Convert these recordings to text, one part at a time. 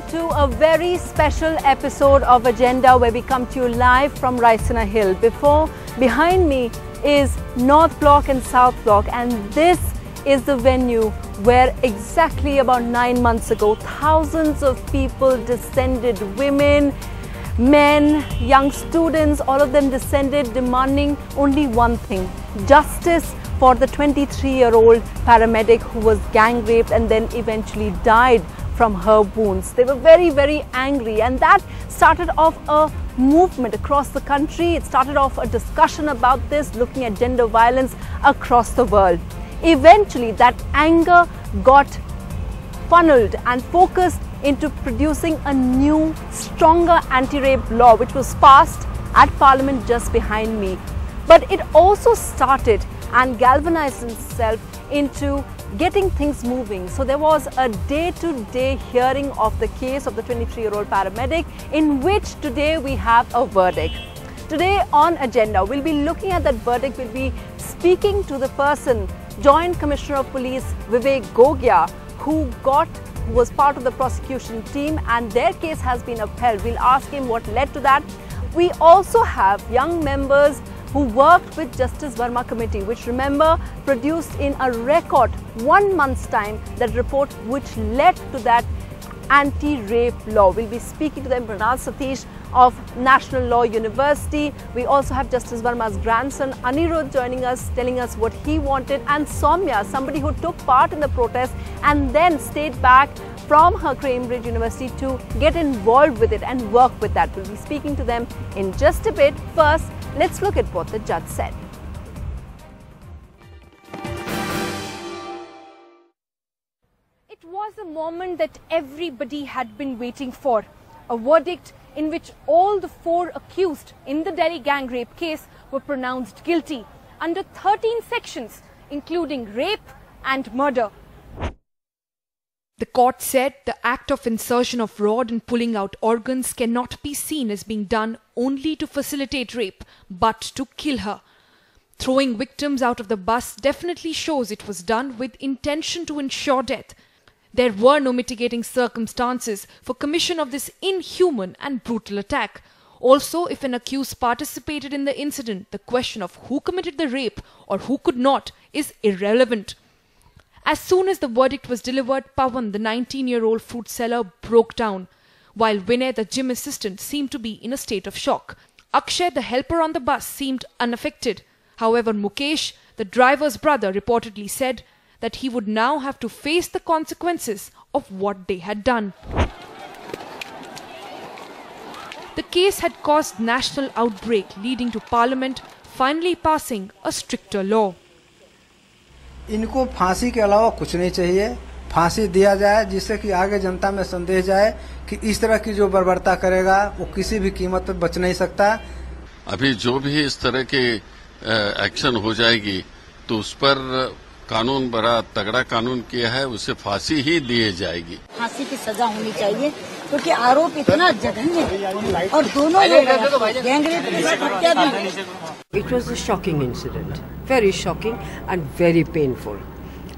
to a very special episode of Agenda where we come to you live from Raisina Hill. Behind me is North Block and South Block, and this is the venue where exactly about 9 months ago thousands of people descended, women, men, young students, all of them descended demanding only one thing: justice for the 23-year-old paramedic who was gang raped and then eventually died from her wounds. They were very, very angry, and that started off a movement across the country. It started off a discussion about this, looking at gender violence across the world. Eventually, that anger got funneled and focused into producing a new, stronger anti-rape law, which was passed at Parliament just behind me. But it also started and galvanized itself into getting things moving. So there was a day-to-day hearing of the case of the 23-year-old paramedic, in which today we have a verdict. Today on Agenda, we'll be looking at that verdict. We'll be speaking to the person, Joint Commissioner of Police Vivek Gogia, who was part of the prosecution team, and their case has been upheld. We'll ask him what led to that. We also have young members who worked with Justice Verma committee, which, remember, produced in a record 1 month's time that report which led to that anti-rape law. We'll be speaking to them, Pranal Satish of National Law University. We also have Justice Verma's grandson Anirudh joining us, telling us what he wanted, and Soumya, somebody who took part in the protest and then stayed back from her Cambridge University to get involved with it and work with that. We'll be speaking to them in just a bit. First, let's look at what the judge said. It was a moment that everybody had been waiting for. A verdict in which all the 4 accused in the Delhi gang rape case were pronounced guilty under 13 sections, including rape and murder. The court said the act of insertion of rod and pulling out organs cannot be seen as being done only to facilitate rape, but to kill her. Throwing victims out of the bus definitely shows it was done with intention to ensure death. There were no mitigating circumstances for commission of this inhuman and brutal attack. Also, if an accused participated in the incident, the question of who committed the rape or who could not is irrelevant. As soon as the verdict was delivered, Pawan, the 19-year-old fruit seller, broke down, while Vinay, the gym assistant, seemed to be in a state of shock. Akshay, the helper on the bus, seemed unaffected. However, Mukesh, the driver's brother, reportedly said that he would now have to face the consequences of what they had done. The case had caused national outbreak, leading to Parliament finally passing a stricter law. इनको फांसी के अलावा कुछ नहीं चाहिए, फांसी दिया जाए जिससे कि आगे जनता में संदेह जाए कि इस तरह की जो बर्बरता करेगा वो किसी भी कीमत पर बच नहीं सकता। अभी जो भी इस तरह के एक्शन हो जाएगी तो उस पर कानून बड़ा तगड़ा कानून किया है, उसे फांसी ही दी जाएगी। फांसी की सजा होनी चाहिए क्योंकि आरोप इतना जघन्य है और दोनों गैंग रेप के साथ हत्या भी। It was a shocking incident, very shocking and very painful.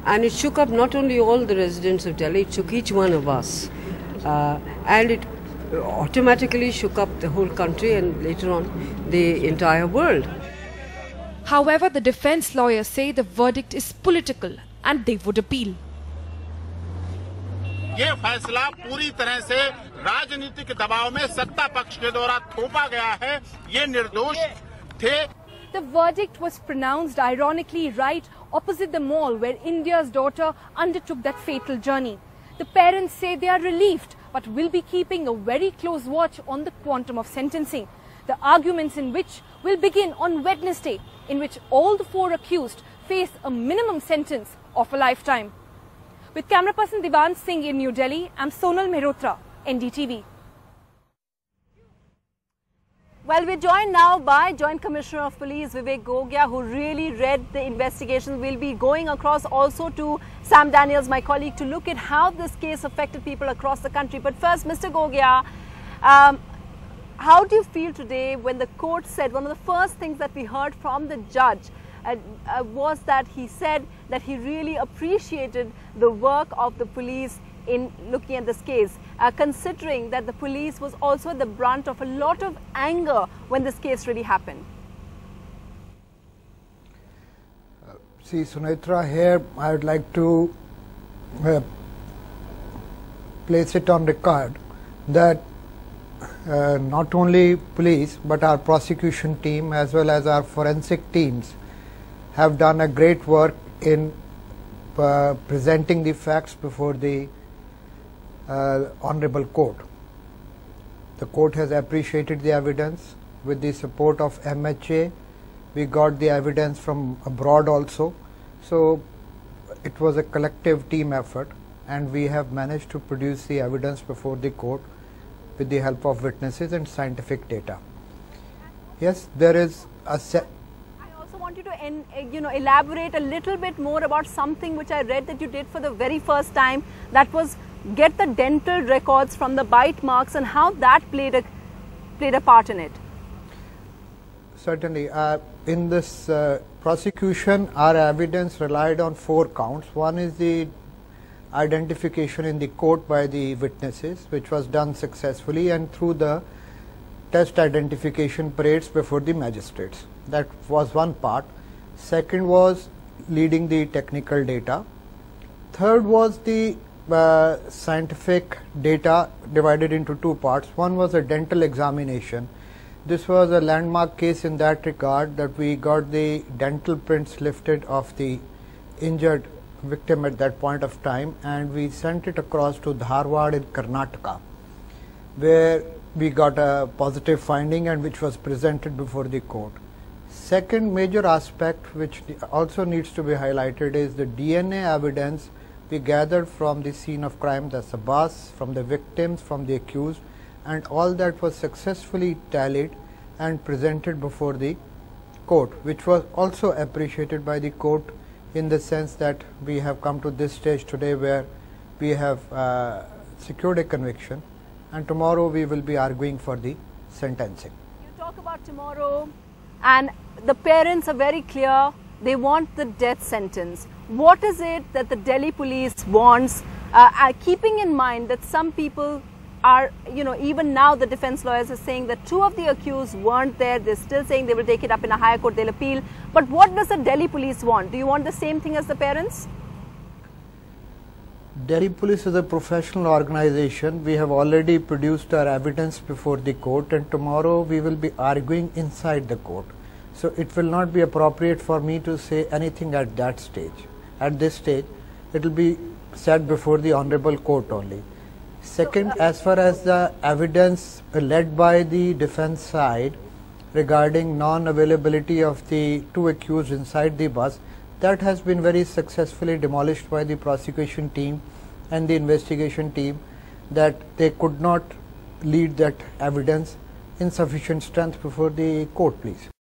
And it shook up not only all the residents of Delhi, it shook each one of us. And it automatically shook up the whole country and later on the entire world. However, the defense lawyers say the verdict is political and they would appeal. ये फैसला पूरी तरह से राजनीतिक दबाव में सत्ता पक्ष के द्वारा थोपा गया है। ये निर्दोष थे। The verdict was pronounced ironically right opposite the mall where India's daughter undertook that fatal journey. The parents say they are relieved but will be keeping a very close watch on the quantum of sentencing. The arguments in which will begin on Wednesday, in which all the 4 accused face a minimum sentence of a lifetime. With camera person Divan Singh in New Delhi, I'm Sonal Mehrotra, NDTV. Well, we're joined now by Joint Commissioner of Police Vivek Gogia, who really read the investigation. We'll be going across also to Sam Daniels, my colleague, to look at how this case affected people across the country. But first, Mr. Gogia, how do you feel today when the court said, one of the first things that we heard from the judge was that he said that he really appreciated the work of the police in looking at this case, considering that the police was also the brunt of a lot of anger when this case really happened? See, Sunitra, here I would like to place it on record that not only police but our prosecution team as well as our forensic teams have done a great work in presenting the facts before the Honorable Court. The court has appreciated the evidence. With the support of MHA, we got the evidence from abroad also. So it was a collective team effort, and we have managed to produce the evidence before the court with the help of witnesses and scientific data. Yes, there is a set. I also want you to elaborate a little bit more about something which I read that you did for the very first time, that was get the dental records from the bite marks and how that played a part in it. Certainly. In this prosecution, our evidence relied on 4 counts. One is the identification in the court by the witnesses, which was done successfully, and through the test identification parades before the magistrates. That was one part. Second was leading the technical data. Third was the scientific data divided into 2 parts. One was a dental examination. This was a landmark case in that regard, that we got the dental prints lifted of the injured victim at that point of time, and we sent it across to Dharwad in Karnataka, where we got a positive finding and which was presented before the court. Second major aspect which also needs to be highlighted is the DNA evidence we gathered from the scene of crime, the sabas, from the victims, from the accused, and all that was successfully tallied and presented before the court, which was also appreciated by the court in the sense that we have come to this stage today where we have secured a conviction, and tomorrow we will be arguing for the sentencing. You talk about tomorrow, and the parents are very clear, they want the death sentence. What is it that the Delhi police wants, keeping in mind that some people are, even now the defense lawyers are saying that 2 of the accused weren't there. They're still saying they will take it up in a higher court, they'll appeal. But what does the Delhi police want? Do you want the same thing as the parents? Delhi police is a professional organization. We have already produced our evidence before the court, and tomorrow we will be arguing inside the court. So it will not be appropriate for me to say anything at that stage. At this stage, it will be said before the Honorable Court only. Second, as far as the evidence led by the defense side regarding non-availability of the 2 accused inside the bus, that has been very successfully demolished by the prosecution team and the investigation team, that they could not lead that evidence in sufficient strength before the court, please.